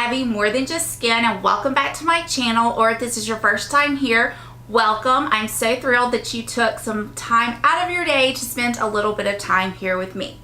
Abby, More Than Just Skin, and welcome back to my channel, or if this is your first time here, welcome. I'm so thrilled that you took some time out of your day to spend a little bit of time here with me.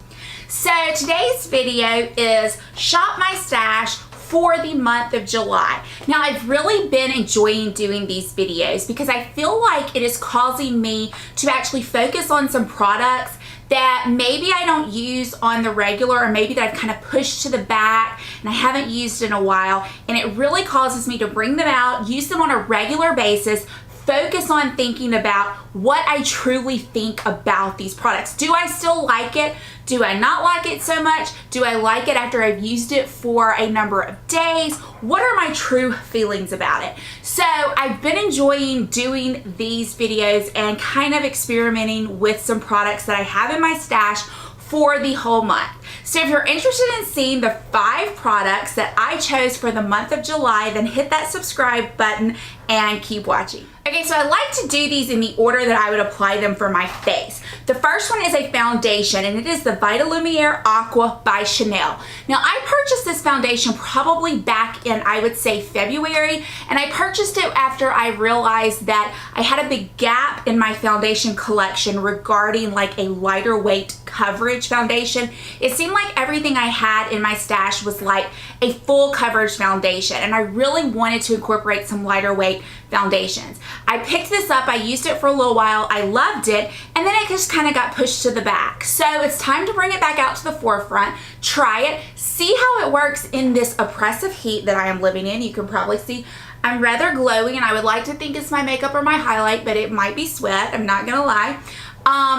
So today's video is Shop My Stash for the month of July. Now, I've really been enjoying doing these videos because I feel like it is causing me to actually focus on some products that maybe I don't use on the regular, or maybe that I've kind of pushed to the back and I haven't used in a while, and it really causes me to bring them out, use them on a regular basis, focus on thinking about what I truly think about these products. Do I still like it? Do I not like it so much? Do I like it after I've used it for a number of days? What are my true feelings about it? So I've been enjoying doing these videos and kind of experimenting with some products that I have in my stash for the whole month. So if you're interested in seeing the 5 products that I chose for the month of July, then hit that subscribe button and keep watching. Okay, so I like to do these in the order that I would apply them for my face. The first one is a foundation, and it is the Vitalumiere Aqua by Chanel. Now, I purchased this foundation probably back in, I would say, February, and I purchased it after I realized that I had a big gap in my foundation collection regarding like a lighter weight coverage foundation. It seemed like everything I had in my stash was like a full coverage foundation, and I really wanted to incorporate some lighter weight foundations. I picked this up, I used it for a little while, I loved it, and then it just kind of got pushed to the back. So it's time to bring it back out to the forefront, try it, see how it works in this oppressive heat that I am living in. You can probably see I'm rather glowy, and I would like to think it's my makeup or my highlight, but it might be sweat, I'm not gonna lie.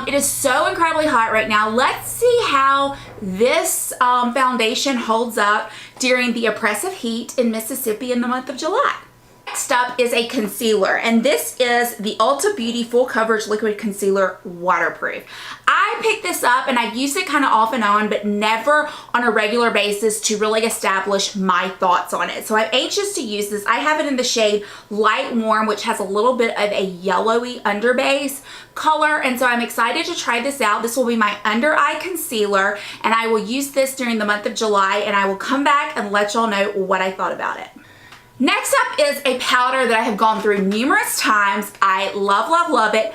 It is so incredibly hot right now. Let's see how this foundation holds up during the oppressive heat in Mississippi in the month of July. Next up is a concealer, and this is the Ulta Beauty Full Coverage Liquid Concealer Waterproof. I picked this up and I've used it kind of off and on, but never on a regular basis to really establish my thoughts on it. So I'm anxious to use this. I have it in the shade Light Warm, which has a little bit of a yellowy underbase color, and so I'm excited to try this out. This will be my under eye concealer, and I will use this during the month of July, and I will come back and let y'all know what I thought about it. Next up is a powder that I have gone through numerous times. I love, love, love it.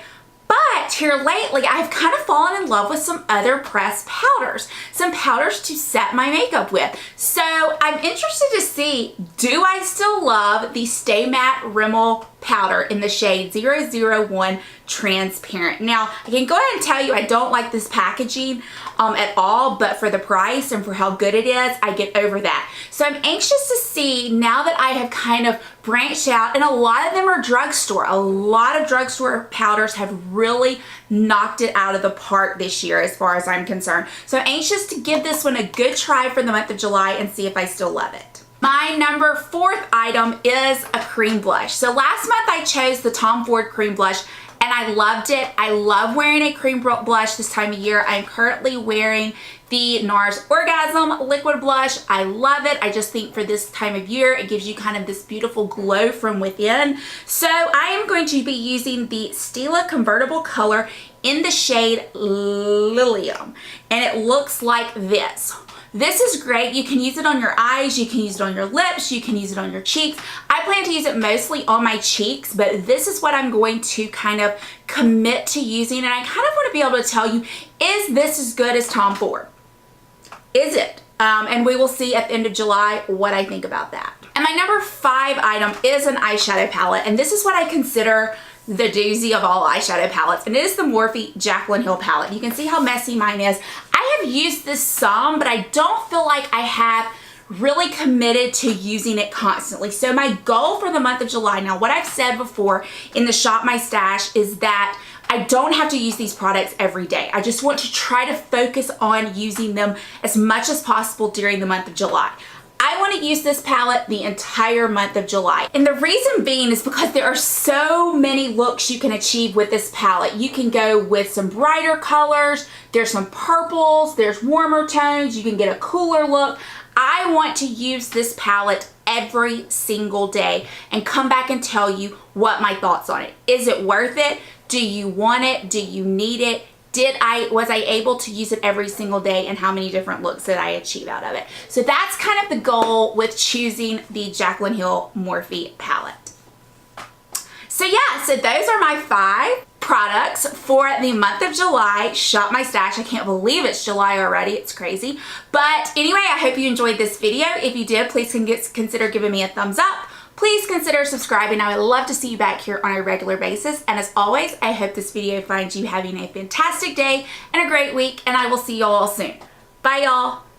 But here lately, I've kind of fallen in love with some other pressed powders. Some powders to set my makeup with. So I'm interested to see, do I still love the Stay Matte Rimmel powder in the shade 001 Transparent. Now, I can go ahead and tell you I don't like this packaging at all, but for the price and for how good it is, I get over that. So I'm anxious to see, now that I have kind of branched out, and a lot of them are drugstore. A lot of drugstore powders have really knocked it out of the park this year as far as I'm concerned. So I'm anxious to give this one a good try for the month of July and see if I still love it. My number 4th item is a cream blush. So last month I chose the Tom Ford cream blush, and I loved it. I love wearing a cream blush this time of year. I'm currently wearing the NARS Orgasm liquid blush. I love it. I just think for this time of year, it gives you kind of this beautiful glow from within. So I am going to be using the Stila Convertible color in the shade Lilium, and it looks like this. This is great. You can use it on your eyes, you can use it on your lips, you can use it on your cheeks. I plan to use it mostly on my cheeks, but this is what I'm going to kind of commit to using, and I kind of want to be able to tell you, is this as good as Tom Ford? Is it? And we will see at the end of July what I think about that. And my number 5 item is an eyeshadow palette, and this is what I consider the doozy of all eyeshadow palettes, and it is the Morphe Jacklyn Hill palette. You can see how messy mine is. I have used this some, but I don't feel like I have really committed to using it constantly. So my goal for the month of July, now what I've said before in the Shop My Stash, is that I don't have to use these products every day. I just want to try to focus on using them as much as possible during the month of July. I want to use this palette the entire month of July. And the reason being is because there are so many looks you can achieve with this palette. You can go with some brighter colors, there's some purples, there's warmer tones, you can get a cooler look. I want to use this palette every single day and come back and tell you what my thoughts on it. Is it worth it? Do you want it? Do you need it? was I able to use it every single day, and how many different looks did I achieve out of it? So that's kind of the goal with choosing the Jacklyn Hill Morphe palette. So yeah, so those are my 5 products for the month of July. Shop my stash. I can't believe it's July already. It's crazy. But anyway, I hope you enjoyed this video. If you did, please consider giving me a thumbs up. Please consider subscribing. I would love to see you back here on a regular basis. And as always, I hope this video finds you having a fantastic day and a great week, and I will see you all soon. Bye, y'all.